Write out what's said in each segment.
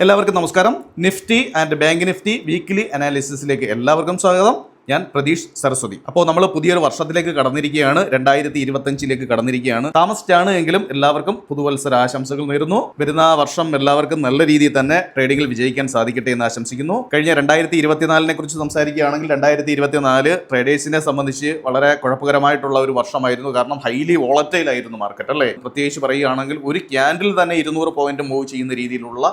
എല്ലാവർക്കും നമസ്കാരം. Nifty and bank Nifty weekly അനാലിസിസിലേക്ക് എല്ലാവർക്കും സ്വാഗതം. ഞാൻ പ്രതീഷ് സരസ്വതി. അപ്പോൾ നമ്മൾ പുതിയൊരു വർഷത്തിലേക്ക് കടന്നിരിക്കുകയാണ്. 2025 കടന്നിരിക്കുകയാണ്. താമസിച്ചാണ് എങ്കിലും എല്ലാവർക്കും പുതുവത്സര ആശംസകൾ നേരുന്നു. വരുന്ന വർഷം എല്ലാവർക്കും നല്ല രീതിയിൽ തന്നെ ട്രേഡിംഗിൽ വിജയിക്കാൻ സാധിക്കട്ടെ എന്ന് ആശംസിക്കുന്നു. കഴിഞ്ഞ 2024 കുറിച്ച് സംസാരിക്കുകയാണെങ്കിൽ 2024 ട്രേഡേഴ്സിനെ സംബന്ധിച്ച് വളരെ കുഴപ്പകരമായിട്ടുള്ള ഒരു വർഷമായിരുന്നു. കാരണം ഹൈലി വോളറ്റൈൽ ആയിരുന്നു മാർക്കറ്റ് അല്ലേ. പ്രത്യേകിച്ച് പറയുകയാണെങ്കിൽ ഒരു ക്യാൻഡിൽ തന്നെ 200 പോയിന്റ് മൂവ് ചെയ്യുന്ന രീതിയിലുള്ള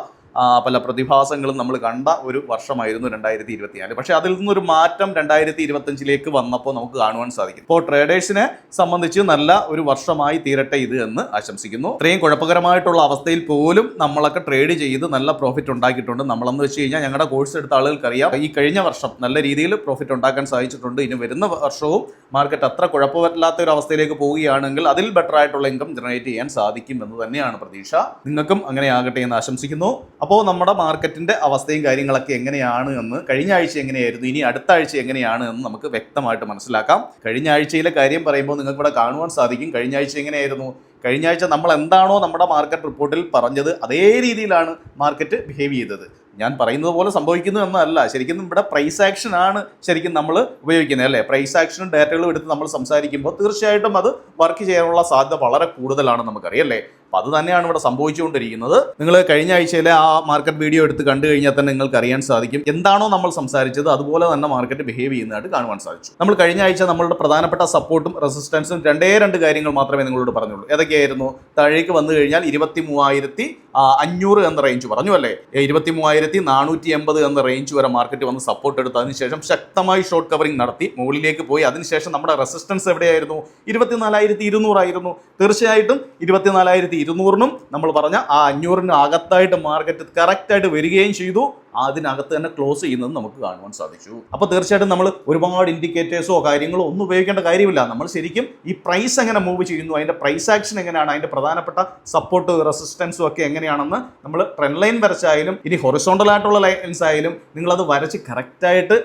പല പ്രതിഭാസങ്ങളും നമ്മൾ കണ്ട ഒരു വർഷമായിരുന്നു 2024. പക്ഷേ അതിൽ നിന്നൊരു മാറ്റം 2025 വന്നപ്പോൾ നമുക്ക് കാണുവാൻ സാധിക്കും. ഇപ്പോൾ ട്രേഡേഴ്സിനെ സംബന്ധിച്ച് നല്ല ഒരു വർഷമായി തീരട്ടെ ഇത് എന്ന് ആശംസിക്കുന്നു. ഇത്രയും കുഴപ്പകരമായിട്ടുള്ള അവസ്ഥയിൽ പോലും നമ്മളൊക്കെ ട്രേഡ് ചെയ്ത് നല്ല പ്രോഫിറ്റ് ഉണ്ടാക്കിയിട്ടുണ്ട്. നമ്മളെന്ന് വെച്ച് കഴിഞ്ഞാൽ ഞങ്ങളുടെ കോഴ്സ് എടുത്ത ആളുകൾക്കറിയാം, ഈ കഴിഞ്ഞ വർഷം നല്ല രീതിയിൽ പ്രോഫിറ്റ് ഉണ്ടാക്കാൻ സാധിച്ചിട്ടുണ്ട്. ഇനി വരുന്ന വർഷവും മാർക്കറ്റ് അത്ര കുഴപ്പമില്ലാത്ത ഒരു അവസ്ഥയിലേക്ക് പോവുകയാണെങ്കിൽ അതിൽ ബെറ്റർ ആയിട്ടുള്ള ഇൻകം ജനറേറ്റ് ചെയ്യാൻ സാധിക്കും എന്ന് തന്നെയാണ് പ്രതീക്ഷ. നിങ്ങൾക്കും അങ്ങനെ ആകട്ടെ എന്ന് ആശംസിക്കുന്നു. അപ്പോൾ നമ്മുടെ മാർക്കറ്റിന്റെ അവസ്ഥയും കാര്യങ്ങളൊക്കെ എങ്ങനെയാണ് എന്ന്, കഴിഞ്ഞ ആഴ്ച എങ്ങനെയായിരുന്നു, ഇനി അടുത്ത ആഴ്ച എങ്ങനെയാണ് എന്ന് നമുക്ക് വ്യക്തമായിട്ട് മനസ്സിലാക്കാം. കഴിഞ്ഞ ആഴ്ചയിലെ കാര്യം പറയുമ്പോൾ നിങ്ങൾക്ക് ഇവിടെ കാണുവാൻ സാധിക്കും കഴിഞ്ഞ ആഴ്ച എങ്ങനെയായിരുന്നു. കഴിഞ്ഞ ആഴ്ച നമ്മൾ എന്താണോ നമ്മുടെ മാർക്കറ്റ് റിപ്പോർട്ടിൽ പറഞ്ഞത് അതേ രീതിയിലാണ് മാർക്കറ്റ് ബിഹേവ് ചെയ്തത്. ഞാൻ പറയുന്നത് പോലെ സംഭവിക്കുന്നു എന്നല്ല, ശരിക്കും ഇവിടെ പ്രൈസ് ആക്ഷൻ ആണ് ശരിക്കും നമ്മൾ ഉപയോഗിക്കുന്നത് അല്ലേ. പ്രൈസ് ആക്ഷനും ഡാറ്റകളും എടുത്ത് നമ്മൾ സംസാരിക്കുമ്പോൾ തീർച്ചയായിട്ടും അത് വർക്ക് ചെയ്യാനുള്ള സാധ്യത വളരെ കൂടുതലാണ് നമുക്കറിയാം അല്ലേ. അപ്പം അത് തന്നെയാണ് ഇവിടെ സംഭവിച്ചുകൊണ്ടിരിക്കുന്നത്. നിങ്ങൾ കഴിഞ്ഞ ആഴ്ചയിലെ ആ മാർക്കറ്റ് വീഡിയോ എടുത്ത് കണ്ടു കഴിഞ്ഞാൽ തന്നെ നിങ്ങൾക്ക് അറിയാൻ സാധിക്കും എന്താണോ നമ്മൾ സംസാരിച്ചത് അതുപോലെ തന്നെ മാർക്കറ്റ് ബിഹേവ് ചെയ്യുന്നതായിട്ട് കാണുവാൻ സാധിച്ചു. നമ്മൾ കഴിഞ്ഞ ആഴ്ച നമ്മളുടെ പ്രധാനപ്പെട്ട സപ്പോർട്ടും റെസിസ്റ്റൻസും രണ്ട് കാര്യങ്ങൾ മാത്രമേ നിങ്ങളോട് പറഞ്ഞുള്ളൂ. ഏതൊക്കെയായിരുന്നു? താഴേക്ക് വന്നു കഴിഞ്ഞാൽ 23,500 എന്ന റേഞ്ച് പറഞ്ഞു അല്ലേ. 23,480 എന്ന റേഞ്ച് വരെ മാർക്കറ്റ് വന്ന് സപ്പോർട്ട് എടുത്ത് അതിനുശേഷം ശക്തമായി ഷോർട്ട് കവറിംഗ് നടത്തി മുകളിലേക്ക് പോയി. അതിനുശേഷം നമ്മുടെ റെസിസ്റ്റൻസ് എവിടെയായിരുന്നു? 24,200 ആയിരുന്നു. തീർച്ചയായിട്ടും 24,200നും നമ്മൾ പറഞ്ഞ ആ 500നും അകത്തായിട്ട് മാർക്കറ്റ് കറക്റ്റായിട്ട് വരികയും ചെയ്തു. അതിനകത്ത് തന്നെ ക്ലോസ് ചെയ്യുന്നത് നമുക്ക് കാണുവാൻ സാധിച്ചു. അപ്പോൾ തീർച്ചയായിട്ടും നമ്മൾ ഒരുപാട് ഇൻഡിക്കേറ്റേഴ്സോ കാര്യങ്ങളോ ഒന്നും ഉപയോഗിക്കേണ്ട കാര്യമില്ല. നമ്മൾ ശരിക്കും ഈ പ്രൈസ് എങ്ങനെ മൂവ് ചെയ്യുന്നു, അതിൻ്റെ പ്രൈസ് ആക്ഷൻ എങ്ങനെയാണ്, അതിൻ്റെ പ്രധാനപ്പെട്ട സപ്പോർട്ട് റെസിസ്റ്റൻസും ഒക്കെ എങ്ങനെയാണെന്ന് നമ്മൾ ട്രെൻഡ് ലൈൻ വരച്ചായാലും ഇനി ഹൊറിസോണ്ടൽ ആയിട്ടുള്ള ലൈൻസ് ആയാലും നിങ്ങളത് വരച്ച് കറക്റ്റായിട്ട്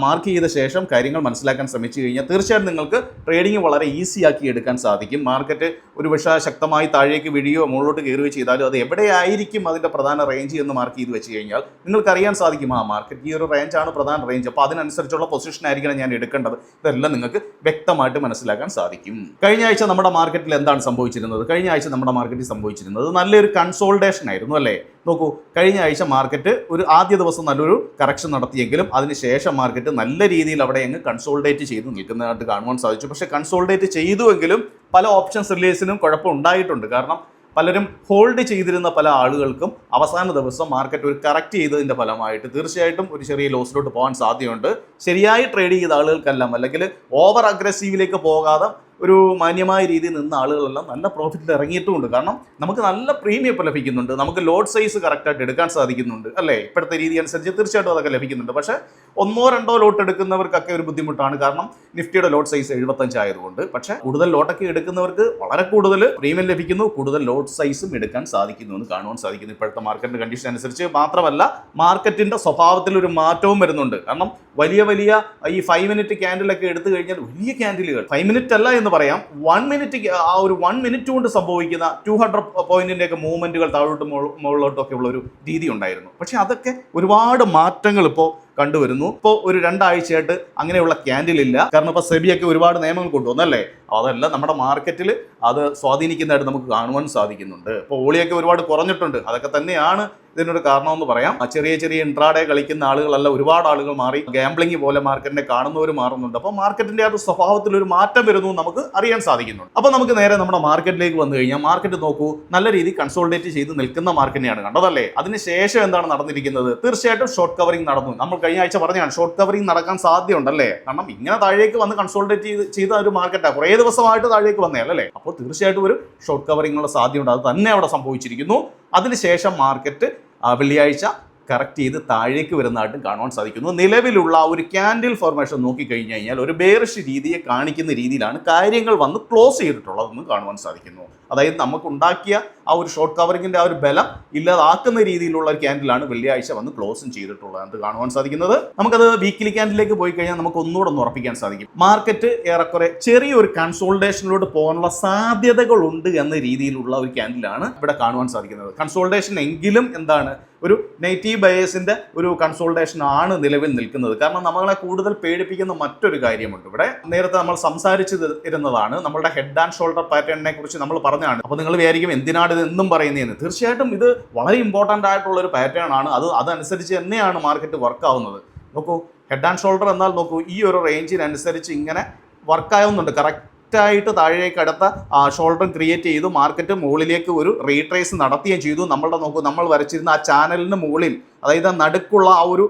മാർക്ക് ചെയ്ത ശേഷം കാര്യങ്ങൾ മനസ്സിലാക്കാൻ ശ്രമിച്ചു കഴിഞ്ഞാൽ തീർച്ചയായിട്ടും നിങ്ങൾക്ക് ട്രേഡിംഗ് വളരെ ഈസി ആക്കി എടുക്കാൻ സാധിക്കും. മാർക്കറ്റ് ഒരു പക്ഷേ ശക്തമായി താഴേക്ക് വീഴുകയോ മുകളിലോട്ട് കയറുകയോ ചെയ്താലും അത് എവിടെയായിരിക്കും അതിൻ്റെ പ്രധാന റേഞ്ച് എന്ന് മാർക്ക് ചെയ്ത് വെച്ച് കഴിഞ്ഞാൽ അറിയാൻ സാധിക്കും. മാർക്കറ്റ് ഈ ഒരു റേഞ്ചാണ് പ്രധാന റേഞ്ച്, അപ്പോൾ അതിനനുസരിച്ചുള്ള പൊസിഷൻ ആയിരിക്കണം ഞാൻ എടുക്കേണ്ടത്. ഇതെല്ലാം നിങ്ങൾക്ക് വ്യക്തമായിട്ട് മനസ്സിലാക്കാൻ സാധിക്കും. കഴിഞ്ഞ ആഴ്ച നമ്മുടെ മാർക്കറ്റിൽ എന്താണ് സംഭവിച്ചിരുന്നത്? കഴിഞ്ഞ ആഴ്ച നമ്മുടെ മാർക്കറ്റിൽ സംഭവിച്ചിരുന്നത് നല്ലൊരു കൺസോൾട്ടേഷൻ ആയിരുന്നു അല്ലേ. നോക്കൂ, കഴിഞ്ഞ ആഴ്ച മാർക്കറ്റ് ഒരു ആദ്യ ദിവസം നല്ലൊരു കറക്ഷൻ നടത്തിയെങ്കിലും അതിനുശേഷം മാർക്കറ്റ് നല്ല രീതിയിൽ അവിടെ അങ്ങ് കൺസോൾട്ടേറ്റ് ചെയ്ത് നിൽക്കുന്നതായിട്ട് കാണുവാൻ സാധിച്ചു. പക്ഷേ കൺസോൾട്ടേറ്റ് ചെയ്തുവെങ്കിലും പല ഓപ്ഷൻസ് റിലീസിനും കുഴപ്പം ഉണ്ടായിട്ടുണ്ട്. കാരണം പലരും ഹോൾഡ് ചെയ്തിരുന്ന പല ആളുകൾക്കും അവസാന ദിവസം മാർക്കറ്റ് ഒരു കറക്റ്റ് ചെയ്തതിൻ്റെ ഫലമായിട്ട് തീർച്ചയായിട്ടും ഒരു ചെറിയ ലോസിലോട്ട് പോകാൻ സാധ്യതയുണ്ട്. ശരിയായി ട്രേഡ് ചെയ്ത ആളുകൾക്കെല്ലാം അല്ലെങ്കിൽ ഓവർ അഗ്രസീവിലേക്ക് പോകാതെ ഒരു മാന്യമായ രീതിയിൽ നിന്ന ആളുകളെല്ലാം നല്ല പ്രോഫിറ്റിൽ ഇറങ്ങിയിട്ടുമുണ്ട്. കാരണം നമുക്ക് നല്ല പ്രീമിയം ഇപ്പോൾ ലഭിക്കുന്നുണ്ട്, നമുക്ക് ലോഡ് സൈസ് കറക്റ്റായിട്ട് എടുക്കാൻ സാധിക്കുന്നുണ്ട് അല്ലേ. ഇപ്പോഴത്തെ രീതി അനുസരിച്ച് തീർച്ചയായിട്ടും അതൊക്കെ ലഭിക്കുന്നുണ്ട്. പക്ഷേ 1-2 ലോട്ട് എടുക്കുന്നവർക്കൊക്കെ ഒരു ബുദ്ധിമുട്ടാണ്. കാരണം നിഫ്റ്റിയുടെ ലോഡ് സൈസ് 75 ആയതുകൊണ്ട്. പക്ഷേ കൂടുതൽ ലോട്ടൊക്കെ എടുക്കുന്നവർക്ക് വളരെ കൂടുതൽ പ്രീമിയം ലഭിക്കുന്നു, കൂടുതൽ ലോഡ് സൈസും എടുക്കാൻ സാധിക്കുന്നു എന്ന് കാണുവാൻ സാധിക്കുന്നു ഇപ്പോഴത്തെ മാർക്കറ്റിന്റെ കണ്ടീഷൻ അനുസരിച്ച്. മാത്രമല്ല മാർക്കറ്റിന്റെ സ്വഭാവത്തിൽ ഒരു മാറ്റവും വരുന്നുണ്ട്. കാരണം വലിയ ഈ 5 മിനിറ്റ് ക്യാൻഡിലൊക്കെ എടുത്തു കഴിഞ്ഞാൽ വലിയ ക്യാൻഡിലുകൾ 5 മിനിറ്റ് അല്ല എന്ന് പറയാം, 1 മിനിറ്റ്, ആ ഒരു 1 മിനിറ്റ് കൊണ്ട് സംഭവിക്കുന്ന 200 പോയിന്റിന്റെ ഒക്കെ മൂവ്മെന്റുകൾ താഴോട്ട് മുകളിലോട്ടൊക്കെ ഉള്ള ഒരു രീതി ഉണ്ടായിരുന്നു. പക്ഷെ അതൊക്കെ ഒരുപാട് മാറ്റങ്ങൾ ഇപ്പോൾ കണ്ടുവരുന്നു. ഇപ്പോൾ ഒരു 2 ആഴ്ചയായിട്ട് അങ്ങനെയുള്ള ക്യാൻഡിൽ ഇല്ല. കാരണം ഇപ്പോൾ സെബിയൊക്കെ ഒരുപാട് നിയമങ്ങൾ കൊണ്ടുവന്നല്ലേ. അതെല്ലാം നമ്മുടെ മാർക്കറ്റിൽ അത് സ്വാധീനിക്കുന്നതായിട്ട് നമുക്ക് കാണുവാൻ സാധിക്കുന്നുണ്ട്. ഇപ്പോൾ ഓളിയൊക്കെ ഒരുപാട് കുറഞ്ഞിട്ടുണ്ട്. അതൊക്കെ തന്നെയാണ് ഇതിനൊരു കാരണമെന്ന് പറയാം. ചെറിയ ഇൻട്രാഡേ കളിക്കുന്ന ആളുകളല്ല, ഒരുപാട് ആളുകൾ മാറി ഗാംബ്ലിംഗ് പോലെ മാർക്കറ്റിനെ കാണുന്നവർ മാറുന്നുണ്ട്. അപ്പോൾ മാർക്കറ്റിന്റെ ആ സ്വഭാവത്തിൽ ഒരു മാറ്റം വരുന്നു നമുക്ക് അറിയാൻ സാധിക്കുന്നുണ്ട്. അപ്പോൾ നമുക്ക് നേരെ നമ്മുടെ മാർക്കറ്റിലേക്ക് വന്നു കഴിഞ്ഞാൽ മാർക്കറ്റ് നോക്കൂ, നല്ല രീതിയിൽ കൺസോൾട്ടേറ്റ് ചെയ്ത് നിൽക്കുന്ന മാർക്കറ്റിനെയാണ് കണ്ടതല്ലേ. അതിനുശേഷം എന്താണ് നടന്നിരിക്കുന്നത്? തീർച്ചയായിട്ടും ഷോർട്ട് കവറിംഗ് നടന്നു. നമ്മൾ കഴിഞ്ഞ ആഴ്ച പറഞ്ഞാണ് ഷോർട്ട് കവറിംഗ് നടക്കാൻ സാധ്യതയുണ്ടല്ലേ. കാരണം ഇങ്ങനെ താഴേക്ക് വന്ന് കൺസോൾട്ടേറ്റ് ചെയ്ത ഒരു മാർക്കറ്റാണ്, കുറേ ദിവസമായിട്ട് താഴേക്ക് വന്നതല്ലേ. അപ്പോൾ തീർച്ചയായിട്ടും ഒരു ഷോർട്ട് കവറിംഗുള്ള സാധ്യതയുണ്ട്. അത് തന്നെ അവിടെ സംഭവിച്ചിരിക്കുന്നു. അതിനുശേഷം മാർക്കറ്റ് വെള്ളിയാഴ്ച കറക്റ്റ് ചെയ്ത് താഴേക്ക് വരുന്നതായിട്ടും കാണുവാൻ സാധിക്കുന്നു. നിലവിലുള്ള ഒരു ക്യാൻഡിൽ ഫോർമേഷൻ നോക്കിക്കഴിഞ്ഞു കഴിഞ്ഞാൽ ഒരു ബെയറിഷ് രീതിയെ കാണിക്കുന്ന രീതിയിലാണ് കാര്യങ്ങൾ വന്ന് ക്ലോസ് ചെയ്തിട്ടുള്ളതെന്ന് കാണുവാൻ സാധിക്കുന്നു. അതായത് നമുക്കുണ്ടാക്കിയ ആ ഒരു ഷോർട്ട് കവറിങ്ങിൻ്റെ ആ ഒരു ബലം ഇല്ലാതാക്കുന്ന രീതിയിലുള്ള ഒരു ക്യാൻഡിലാണ് വെള്ളിയാഴ്ച വന്ന് ക്ലോസും ചെയ്തിട്ടുള്ളത് എന്ന് കാണുവാൻ സാധിക്കുന്നത്. നമുക്കത് വീക്കിലി ക്യാൻഡിലേക്ക് പോയി കഴിഞ്ഞാൽ നമുക്ക് ഒന്നുകൂടെ ഒന്ന് ഉറപ്പിക്കാൻ സാധിക്കും. മാർക്കറ്റ് ഏറെക്കുറെ ചെറിയൊരു കൺസോൾട്ടേഷനിലോട്ട് പോകാനുള്ള സാധ്യതകളുണ്ട് എന്ന രീതിയിലുള്ള ഒരു ക്യാൻഡിലാണ് ഇവിടെ കാണുവാൻ സാധിക്കുന്നത്. കൺസോൾട്ടേഷൻ എങ്കിലും എന്താണ് ഒരു നെഗറ്റീവ് ബയേഴ്സിന്റെ ഒരു കൺസോൾട്ടേഷൻ ആണ് നിലവിൽ നിൽക്കുന്നത്. കാരണം നമ്മളെ കൂടുതൽ പേടിപ്പിക്കുന്ന മറ്റൊരു കാര്യമുണ്ട്. ഇവിടെ നേരത്തെ നമ്മൾ സംസാരിച്ചു ഇരുന്നതാണ്, നമ്മളുടെ ഹെഡ് ആൻഡ് ഷോൾഡർ പാറ്റേണിനെ കുറിച്ച് നമ്മൾ പറഞ്ഞതാണ്. അപ്പോൾ നിങ്ങൾ വിചാരിക്കും എന്തിനാണ് ഇത് എന്നും പറയുന്നതെന്ന്. തീർച്ചയായിട്ടും ഇത് വളരെ ഇമ്പോർട്ടൻ്റ് ആയിട്ടുള്ള ഒരു പാറ്റേൺ ആണ്. അതനുസരിച്ച് തന്നെയാണ് മാർക്കറ്റ് വർക്ക് ആവുന്നത്. നോക്കൂ, ഹെഡ് ആൻഡ് ഷോൾഡർ എന്നാൽ നോക്കൂ, ഈ ഒരു റേഞ്ചിനനുസരിച്ച് ഇങ്ങനെ വർക്കാവുന്നുണ്ട്. കറക്റ്റായിട്ട് താഴേക്ക് അടുത്ത ഷോൾഡർ ക്രിയേറ്റ് ചെയ്തു. മാർക്കറ്റ് മുകളിലേക്ക് ഒരു റീട്രേസ് നടത്തുകയും ചെയ്തു. നമ്മൾ വരച്ചിരുന്ന ആ ചാനലിന് മുകളിൽ, അതായത് നടുക്കുള്ള ആ ഒരു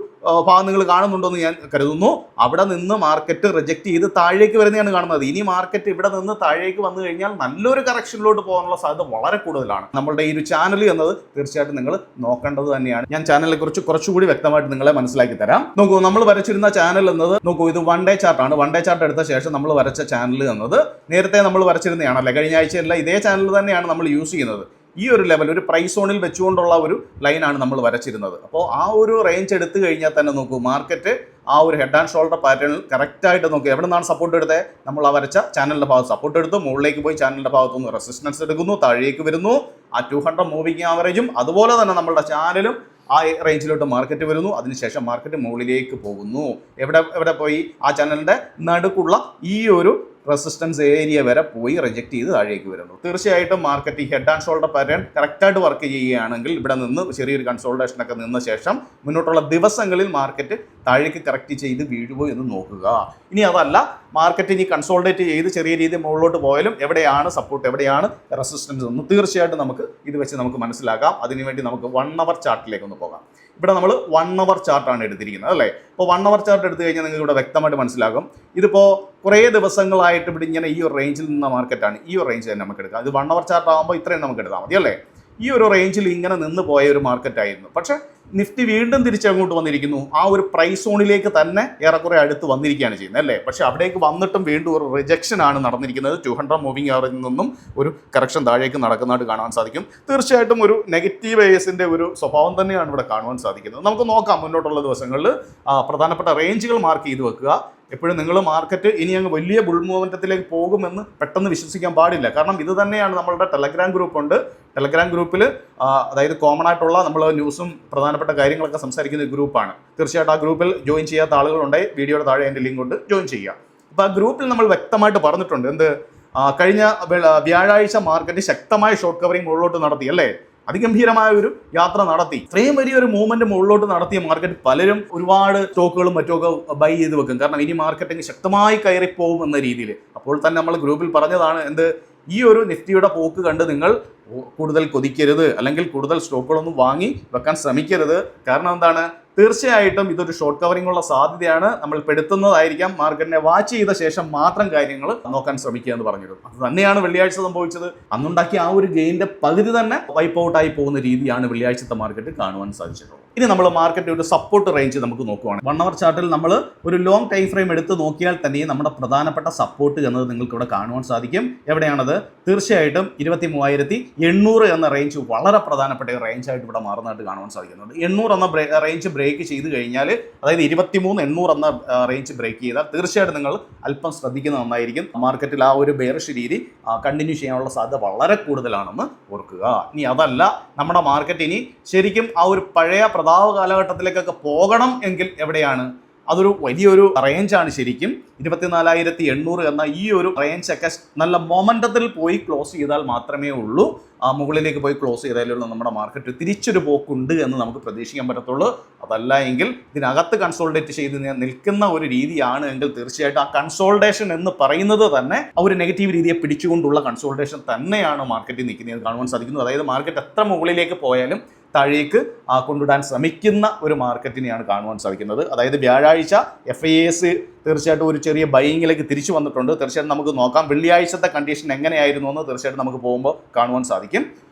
ഭാഗം നിങ്ങൾ കാണുന്നുണ്ടെന്ന് ഞാൻ കരുതുന്നു. അവിടെ നിന്ന് മാർക്കറ്റ് റിജക്റ്റ് ചെയ്ത് താഴേക്ക് വരുന്നതാണ് കാണുന്നത്. ഇനി മാർക്കറ്റ് ഇവിടെ നിന്ന് താഴേക്ക് വന്നു കഴിഞ്ഞാൽ നല്ലൊരു കറക്ഷനിലോട്ട് പോകാനുള്ള സാധ്യത വളരെ കൂടുതലാണ്. നമ്മളുടെ ഈ ഒരു ചാനൽ എന്നത് തീർച്ചയായിട്ടും നിങ്ങൾ നോക്കേണ്ടത് തന്നെയാണ്. ഞാൻ ചാനലിനെ കുറിച്ച് കുറച്ചുകൂടി വ്യക്തമായിട്ട് നിങ്ങളെ മനസ്സിലാക്കി തരാം. നോക്കൂ, നമ്മൾ വരച്ചിരുന്ന ചാനൽ എന്നത് നോക്കൂ, ഇത് 1 ഡേ ചാർട്ടാണ്. 1 ഡേ ചാർട്ട് എടുത്ത ശേഷം നമ്മൾ വരച്ച ചാനൽ എന്നത് നേരത്തെ നമ്മൾ വരച്ചിരുന്നതാണല്ലേ, കഴിഞ്ഞ ആഴ്ചയല്ല, ഇതേ ചാനൽ തന്നെയാണ് നമ്മൾ യൂസ് ചെയ്യുന്നത്. ഈ ഒരു ലെവൽ ഒരു പ്രൈസ് സോണിൽ വെച്ചുകൊണ്ടുള്ള ഒരു ലൈനാണ് നമ്മൾ വരച്ചിരുന്നത്. അപ്പോൾ ആ ഒരു റേഞ്ച് എടുത്തു കഴിഞ്ഞാൽ തന്നെ നോക്കൂ, മാർക്കറ്റ് ആ ഒരു ഹെഡ് ആൻഡ് ഷോൾഡർ പാറ്റേണിൽ കറക്റ്റായിട്ട് നോക്കുക. എവിടെ നിന്നാണ് സപ്പോർട്ട് എടുത്തത്? നമ്മൾ ആ വരച്ച ചാനലിൻ്റെ ഭാഗത്ത് സപ്പോർട്ട് എടുത്തു, മുകളിലേക്ക് പോയി ചാനലിൻ്റെ ഭാഗത്തുനിന്ന് റെസിസ്റ്റൻസ് എടുക്കുന്നു, താഴേക്ക് വരുന്നു. ആ 200 മൂവിങ് ആവറേജും അതുപോലെ തന്നെ നമ്മളുടെ ചാനലും ആ റേഞ്ചിലോട്ട് മാർക്കറ്റ് വരുന്നു. അതിനുശേഷം മാർക്കറ്റ് മുകളിലേക്ക് പോകുന്നു. എവിടെ പോയി? ആ ചാനലിൻ്റെ നടുക്കുള്ള ഈ ഒരു റെസിസ്റ്റൻസ് ഏരിയ വരെ പോയി റിജക്റ്റ് ചെയ്ത് താഴേക്ക് വരുന്നു. തീർച്ചയായിട്ടും മാർക്കറ്റ് ഈ ഹെഡ് ആൻഡ് ഷോൾഡർ പാറ്റേൺ കറക്റ്റായിട്ട് വർക്ക് ചെയ്യുകയാണെങ്കിൽ ഇവിടെ നിന്ന് ചെറിയൊരു കൺസോൾട്ടേഷനൊക്കെ നിന്ന ശേഷം മുന്നോട്ടുള്ള ദിവസങ്ങളിൽ മാർക്കറ്റ് താഴേക്ക് കറക്റ്റ് ചെയ്ത് വീഴുമോ എന്ന് നോക്കുക. ഇനി അതല്ല, മാർക്കറ്റ് ഇനി കൺസോൾട്ടേറ്റ് ചെയ്ത് ചെറിയ രീതിയിൽ മുകളിലോട്ട് പോയാലും എവിടെയാണ് സപ്പോർട്ട്, എവിടെയാണ് റെസിസ്റ്റൻസ് എന്ന് തീർച്ചയായിട്ടും നമുക്ക് ഇത് വെച്ച് നമുക്ക് മനസ്സിലാക്കാം. അതിനുവേണ്ടി നമുക്ക് 1 അവർ ചാർട്ടിലേക്ക് ഒന്ന് പോകാം. ഇവിടെ നമ്മൾ 1 അവർ ചാർട്ടാണ് എടുത്തിരിക്കുന്നത് അല്ലേ. അപ്പോൾ 1 അവർ ചാർട്ട് എടുത്തു കഴിഞ്ഞാൽ നിങ്ങൾക്ക് ഇവിടെ വ്യക്തമായിട്ട് മനസ്സിലാകും. ഇതിപ്പോൾ കുറേ ദിവസങ്ങളായിട്ട് ഇവിടെ ഇങ്ങനെ ഈ ഒരു റേഞ്ചിൽ നിന്ന മാർക്കറ്റാണ്. ഈ ഒരു റേഞ്ച് തന്നെ നമുക്ക് എടുക്കാം. ഇത് 1 അവർ ചാർട്ട് ആകുമ്പോൾ ഇത്രയും നമുക്ക് എടുത്താൽ മതി അല്ലേ. ഈ ഒരു റേഞ്ചിൽ ഇങ്ങനെ നിന്ന് പോയ ഒരു മാർക്കറ്റായിരുന്നു. പക്ഷേ നിഫ്റ്റി വീണ്ടും തിരിച്ചങ്ങോട്ട് വന്നിരിക്കുന്നു. ആ ഒരു പ്രൈസ് സോണിലേക്ക് തന്നെ ഏറെക്കുറെ അടുത്ത് വന്നിരിക്കുകയാണ് ചെയ്യുന്നത് അല്ലേ. പക്ഷേ അവിടേക്ക് വന്നിട്ടും വീണ്ടും ഒരു റിജക്ഷൻ ആണ് നടന്നിരിക്കുന്നത്. 200 മൂവിങ് ആവറേജിൽ നിന്നും ഒരു കറക്ഷൻ താഴേക്ക് നടക്കുന്നതായിട്ട് കാണാൻ സാധിക്കും. തീർച്ചയായിട്ടും ഒരു നെഗറ്റീവ് ബയസിൻ്റെ ഒരു സ്വഭാവം തന്നെയാണ് ഇവിടെ കാണുവാൻ സാധിക്കുന്നത്. നമുക്ക് നോക്കാം മുന്നോട്ടുള്ള ദിവസങ്ങളിൽ പ്രധാനപ്പെട്ട റേഞ്ചുകൾ മാർക്ക് ചെയ്ത് വെക്കുക. എപ്പോഴും നിങ്ങൾ മാർക്കറ്റ് ഇനി അങ്ങ് വലിയ ബുൾ മൂവ്മെൻറ്റത്തിലേക്ക് പോകുമെന്ന് പെട്ടെന്ന് വിശ്വസിക്കാൻ പാടില്ല. കാരണം ഇത് തന്നെയാണ് നമ്മളുടെ ടെലഗ്രാം ഗ്രൂപ്പ് ഉണ്ട്. ടെലഗ്രാം ഗ്രൂപ്പിൽ അതായത് കോമൺ ആയിട്ടുള്ള നമ്മൾ ന്യൂസും പ്രധാനപ്പെട്ട കാര്യങ്ങളൊക്കെ സംസാരിക്കുന്ന ഗ്രൂപ്പാണ്. തീർച്ചയായിട്ടും ആ ഗ്രൂപ്പിൽ ജോയിൻ ചെയ്യാത്ത ആളുകളുണ്ടെങ്കിൽ വീഡിയോയുടെ താഴെ എൻ്റെ ലിങ്ക് ഉണ്ട്, ജോയിൻ ചെയ്യുക. അപ്പോൾ ആ ഗ്രൂപ്പിൽ നമ്മൾ വ്യക്തമായിട്ട് പറഞ്ഞിട്ടുണ്ട് കഴിഞ്ഞ വ്യാഴാഴ്ച മാർക്കറ്റ് ശക്തമായ ഷോർട്ട് കവറിങ് മുകളിലോട്ട് നടത്തി അല്ലേ. അതിഗംഭീരമായ ഒരു യാത്ര നടത്തി. ഇത്രയും വലിയൊരു മൂവ്മെന്റ് മുകളിലോട്ട് നടത്തിയ മാർക്കറ്റ് പലരും ഒരുപാട് സ്റ്റോക്കുകളും മറ്റുമൊക്കെ ബൈ ചെയ്ത് വെക്കും. കാരണം ഇനി മാർക്കറ്റിംഗ് ശക്തമായി കയറിപ്പോകും എന്ന രീതിയിൽ. അപ്പോൾ തന്നെ നമ്മൾ ഗ്രൂപ്പിൽ പറഞ്ഞതാണ് ഈ ഒരു നിഫ്റ്റിയുടെ പോക്ക് കണ്ട് നിങ്ങൾ കൂടുതൽ കൊതിക്കരുത്, അല്ലെങ്കിൽ കൂടുതൽ സ്റ്റോക്കുകളൊന്നും വാങ്ങി വെക്കാൻ ശ്രമിക്കരുത്. കാരണം എന്താണ്? തീർച്ചയായിട്ടും ഇതൊരു ഷോർട്ട് കവറിംഗ് ഉള്ള സാധ്യതയാണ്. നമ്മൾ പെടുത്തുന്നതായിരിക്കാം. മാർക്കറ്റിനെ വാച്ച് ചെയ്ത ശേഷം മാത്രം കാര്യങ്ങൾ നോക്കാൻ ശ്രമിക്കുക എന്ന് പറഞ്ഞിരുന്നു. അത് തന്നെയാണ് വെള്ളിയാഴ്ച സംഭവിച്ചത്. അന്നുണ്ടാക്കിയ ആ ഒരു ഗെയിൻ്റെ പകുതി തന്നെ വൈപ്പ് ഔട്ടായി പോകുന്ന രീതിയാണ് വെള്ളിയാഴ്ചത്തെ മാർക്കറ്റ് കാണുവാൻ സാധിച്ചിട്ടുള്ളത്. ഇനി നമ്മൾ മാർക്കറ്റ് ഒരു സപ്പോർട്ട് റേഞ്ച് നമുക്ക് നോക്കുവാണ്. 1 അവർ ചാർട്ടിൽ നമ്മൾ ഒരു ലോങ് ടൈം ഫ്രെയിം എടുത്ത് നോക്കിയാൽ തന്നെ നമ്മുടെ പ്രധാനപ്പെട്ട സപ്പോർട്ട് എന്നത് നിങ്ങൾക്ക് ഇവിടെ കാണുവാൻ സാധിക്കും. എവിടെയാണത്? തീർച്ചയായിട്ടും 23,800 എന്ന റേഞ്ച് വളരെ പ്രധാനപ്പെട്ട റേഞ്ചായിട്ട് ഇവിടെ മാറുന്നതായിട്ട് കാണുവാൻ സാധിക്കുന്നുണ്ട്. 800 എന്ന റേഞ്ച് ബ്രേക്ക് ചെയ്ത് കഴിഞ്ഞാൽ, അതായത് 23,800 എന്ന റേഞ്ച് ബ്രേക്ക് ചെയ്താൽ തീർച്ചയായിട്ടും നിങ്ങൾ അല്പം ശ്രദ്ധിക്കുന്നത് നന്നായിരിക്കും. മാർക്കറ്റിൽ ആ ഒരു ബെയറിഷ് രീതി കണ്ടിന്യൂ ചെയ്യാനുള്ള സാധ്യത വളരെ കൂടുതലാണെന്ന് ഓർക്കുക. ഇനി അതല്ല, നമ്മുടെ മാർക്കറ്റ് ഇനി ശരിക്കും ആ ഒരു പഴയ പ്രതാപ കാലഘട്ടത്തിലേക്കൊക്കെ പോകണം എങ്കിൽ എവിടെയാണ്? അതൊരു വലിയൊരു റേഞ്ചാണ് ശരിക്കും. 24,800 എന്ന ഈ ഒരു റേഞ്ചൊക്കെ നല്ല മൊമെൻറ്റത്തിൽ പോയി ക്ലോസ് ചെയ്താൽ മാത്രമേ ഉള്ളൂ, മുകളിലേക്ക് പോയി ക്ലോസ് ചെയ്താലുള്ള നമ്മുടെ മാർക്കറ്റ് തിരിച്ചൊരു പോക്കുണ്ട് എന്ന് നമുക്ക് പ്രതീക്ഷിക്കാൻ പറ്റത്തുള്ളൂ. അതല്ല എങ്കിൽ ഇതിനകത്ത് കൺസോൾട്ടേറ്റ് ചെയ്ത് നിൽക്കുന്ന ഒരു രീതിയാണ് എങ്കിൽ തീർച്ചയായിട്ടും ആ കൺസോൾട്ടേഷൻ എന്ന് പറയുന്നത് തന്നെ ആ ഒരു നെഗറ്റീവ് രീതിയെ പിടിച്ചുകൊണ്ടുള്ള കൺസോൾട്ടേഷൻ തന്നെയാണ് മാർക്കറ്റിൽ നിൽക്കുന്നത് കാണുവാൻ സാധിക്കുന്നത്. അതായത് മാർക്കറ്റ് എത്ര മുകളിലേക്ക് പോയാലും താഴേക്ക് കൊണ്ടുവിടാൻ ശ്രമിക്കുന്ന ഒരു മാർക്കറ്റിനെയാണ് കാണുവാൻ സാധിക്കുന്നത്. അതായത് വ്യാഴാഴ്ച FIS തീർച്ചയായിട്ടും ഒരു ചെറിയ ബൈയിങ്ങിലേക്ക് തിരിച്ചു വന്നിട്ടുണ്ട്. തീർച്ചയായിട്ടും നമുക്ക് നോക്കാം വെള്ളിയാഴ്ചത്തെ കണ്ടീഷൻ എങ്ങനെയായിരുന്നു എന്ന് തീർച്ചയായിട്ടും നമുക്ക് പോകുമ്പോൾ കാണുവാൻ സാധിക്കും.